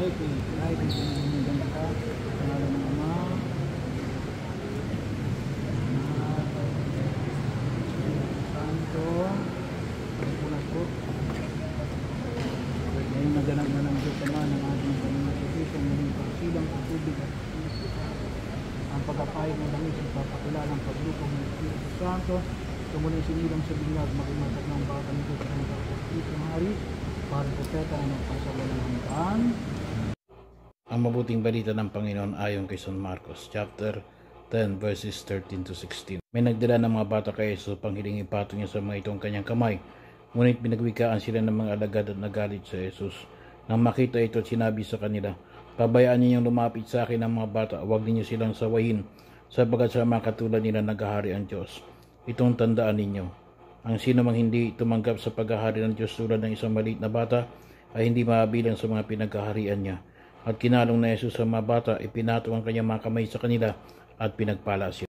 Kahit ang pinagmumulan ka, pangalan ng Ama, Santo, pagpunas po. Ngayon naganap na ng Diyos Ama ng ating Panginoon Kristo, muling pagsilang sa tubig at Espiritu Santo. Ang pagkapahid ng langit sa papakilala ng paglupong ng Espiritu Santo, tumuling sinilang sa binyag, makimatag ng bata ng Diyos ng Espiritu Hari, para sa teta ng magpasawalang hanggan. Ang mabuting balita ng Panginoon ayon kay San Marcos, chapter 10, verses 13 to 16. May nagdala ng mga bata kay Jesus upang hiling ipatong niya sa mga itong kanyang kamay. Ngunit pinagwikaan sila ng mga alagad at nagalit sa Jesus. Nang makita ito, sinabi sa kanila, pabayaan ninyong lumapit sa akin ang mga bata, huwag ninyo silang sawayin, sabagat sa mga katulad nila naghahari ang Diyos. Itong tandaan ninyo, ang sino mang hindi tumanggap sa paghahari ng Diyos tulad ng isang maliit na bata, ay hindi mabilang sa mga pinaghaharian niya. At kinalong na Jesus sa mga bata, ipinatong ang kanyang mga kamay sa kanila at pinagpala sila.